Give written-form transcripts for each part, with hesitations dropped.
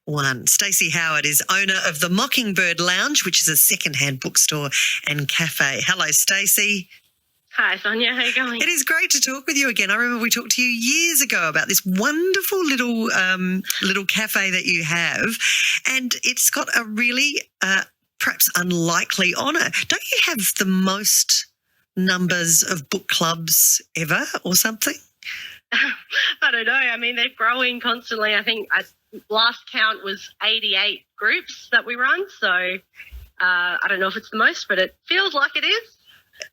One. Stacey Howard is owner of the Mockingbird Lounge, which is a second-hand bookstore and cafe. Hello, Stacey. Hi, Sonya. How are you going? It is great to talk with you again. I remember we talked to you years ago about this wonderful little cafe that you have, and it's got a really perhaps unlikely honour. Don't you have the most numbers of book clubs ever or something? I don't know. I mean, they're growing constantly. I think last count was 88 groups that we run, so I don't know if it's the most, but it feels like it is.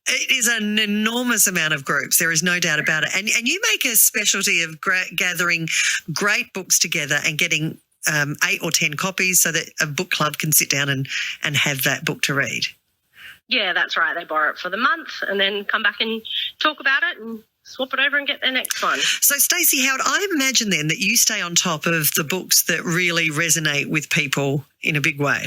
It is an enormous amount of groups. There is no doubt about it. And you make a specialty of gathering great books together and getting 8 or 10 copies so that a book club can sit down and have that book to read. Yeah, that's right. They borrow it for the month and then come back and talk about it and swap it over and get their next one. So, Stacey Howard, I imagine then that you stay on top of the books that really resonate with people in a big way.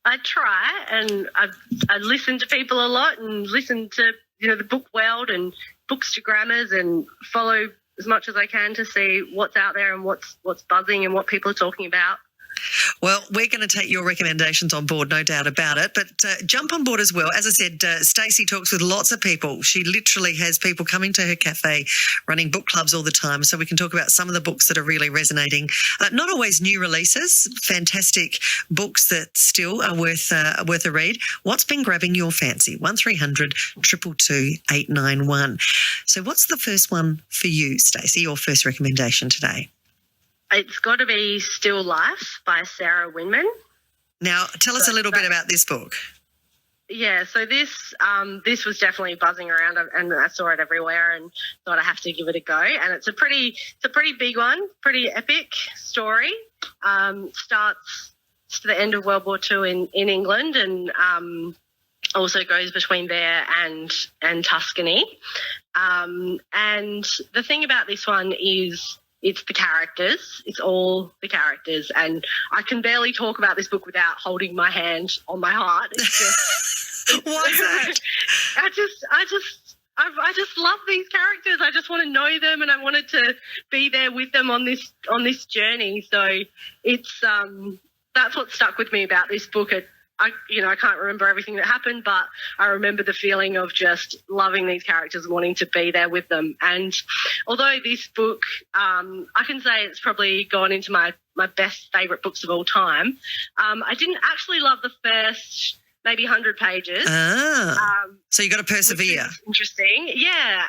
I try, and I listen to people a lot and listen to, the book world and bookstagrammers and follow as much as I can to see what's out there and what's buzzing and what people are talking about. Well, we're going to take your recommendations on board, no doubt about it, but jump on board as well. As I said, Stacey talks with lots of people. She literally has people coming to her cafe, running book clubs all the time, so we can talk about some of the books that are really resonating. Not always new releases, fantastic books that still are worth a read. What's been grabbing your fancy? 1300 222 891. So what's the first one for you, Stacey, your first recommendation today? It's got to be Still Life by Winman. Now, tell us a little bit about this book. Yeah, so this was definitely buzzing around, and I saw it everywhere and thought I have to give it a go. And it's a pretty big one, pretty epic story. Starts to the end of World War II in England, and also goes between there and Tuscany. And the thing about this one is, it's the characters. It's all the characters. And I can barely talk about this book without holding my hand on my heart. It's just what's that? I just love these characters. I just want to know them, and I wanted to be there with them on this journey. So it's that's what stuck with me about this book. I can't remember everything that happened, but I remember the feeling of just loving these characters, wanting to be there with them. And although this book, I can say it's probably gone into my best favourite books of all time, I didn't actually love the first maybe 100 pages. So you got to persevere. Interesting. Yeah.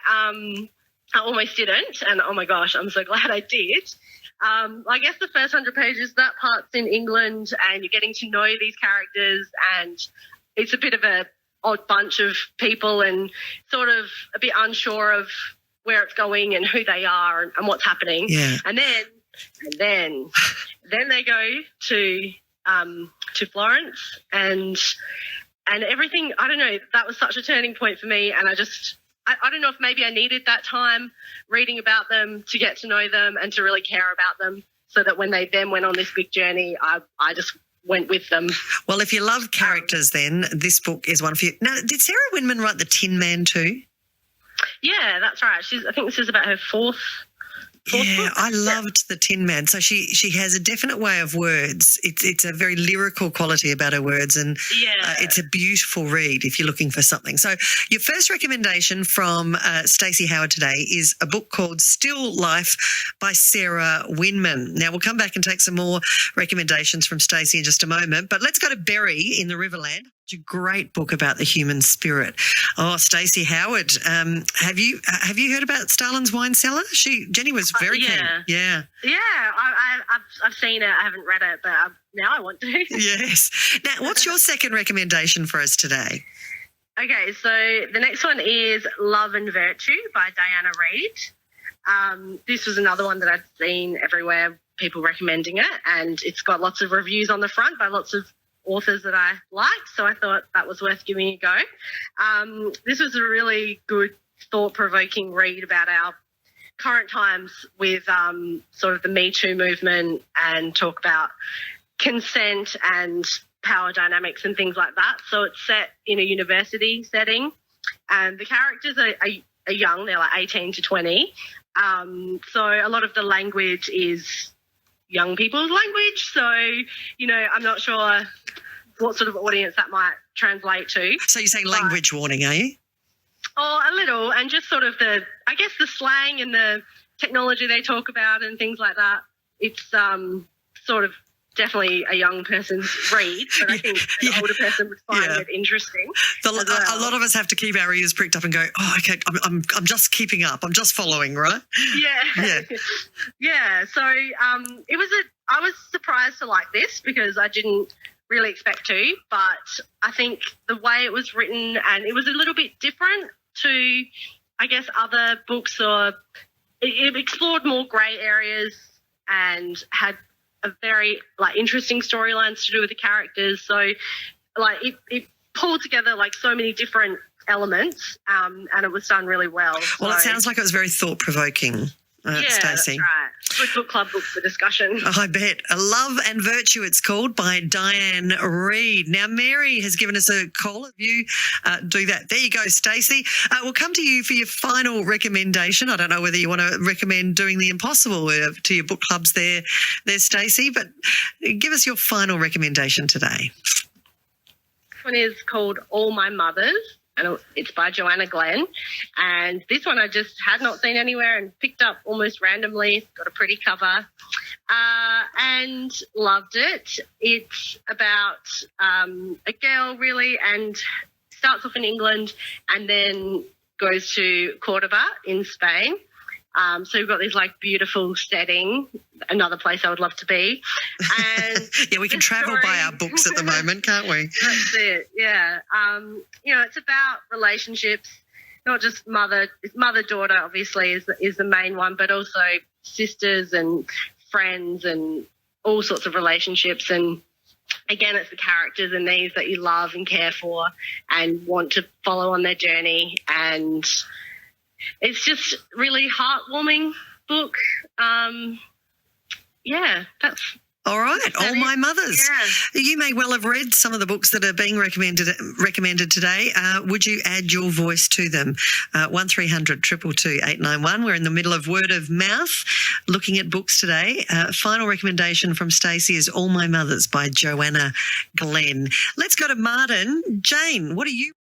I almost didn't, and oh my gosh, I'm so glad I did. I guess the first 100 pages, that part's in England, and you're getting to know these characters, and it's a bit of a odd bunch of people and sort of a bit unsure of where it's going and who they are and what's happening. Yeah. And then they go to Florence and everything. I don't know, that was such a turning point for me, and I don't know if maybe I needed that time reading about them to get to know them and to really care about them, so that when they then went on this big journey, I just went with them. Well, if you love characters, then this book is one for you. Now, did Sarah Winman write The Tin Man too? Yeah, that's right. I think this is about her fourth Yeah, book. I loved The Tin Man. So she has a definite way of words. It's a very lyrical quality about her words, and it's a beautiful read if you're looking for something. So your first recommendation from Stacey Howard today is a book called Still Life by Sarah Winman. Now, we'll come back and take some more recommendations from Stacey in just a moment, but let's go to Berry in the Riverland. It's a great book about the human spirit. Oh, Stacey Howard, have you heard about Stalin's Wine Cellar? Jenny was very keen. Yeah. Yeah, I've seen it. I haven't read it, but now I want to. Yes. Now, what's your second recommendation for us today? Okay, so the next one is Love and Virtue by Diana Reid. This was another one that I'd seen everywhere, people recommending it, and it's got lots of reviews on the front by lots of authors that I liked, so I thought that was worth giving a go. This was a really good, thought-provoking read about our current times with sort of the Me Too movement, and talk about consent and power dynamics and things like that. So it's set in a university setting, and the characters are young. They're like 18 to 20. So a lot of the language is, young people's language. So, I'm not sure what sort of audience that might translate to. So you're saying language warning, are you? Oh, a little, and just sort of the slang and the technology they talk about and things like that. It's sort of definitely a young person's read, but I think an older person would find it interesting. A lot of us have to keep our ears pricked up and go, oh, okay, I'm just keeping up. I'm just following, right? Yeah. Yeah. So I was surprised to like this because I didn't really expect to, but I think the way it was written, and it was a little bit different to, I guess, other books, or it explored more grey areas and had a very interesting storylines to do with the characters. So it pulled together so many different elements, and it was done really well. Well, it sounds like it was very thought-provoking. Stacey. That's right. Good book club book for discussion. I bet. Love and Virtue, it's called, by Diane Reid. Now, Mary has given us a call. If you do that. There you go, Stacey. We'll come to you for your final recommendation. I don't know whether you want to recommend doing the impossible to your book clubs there Stacey, but give us your final recommendation today. This one is called All My Mothers, and it's by Joanna Glen. And this one I just had not seen anywhere and picked up almost randomly. It's got a pretty cover and loved it. It's about a girl, really, and starts off in England and then goes to Cordoba in Spain. So we've got this beautiful setting, another place I would love to be. And yeah, we can travel by our books at the moment, can't we? That's it, yeah. It's about relationships, not just mother-daughter, obviously, is the main one, but also sisters and friends and all sorts of relationships. And again, it's the characters in these that you love and care for and want to follow on their journey. And it's just really heartwarming book. That's all right. All My Mothers. Yeah. You may well have read some of the books that are being recommended today. Would you add your voice to them? 1300 222 891. We're in the middle of word of mouth, looking at books today. Final recommendation from Stacey is All My Mothers by Joanna Glen. Let's go to Martin. Jane, what are you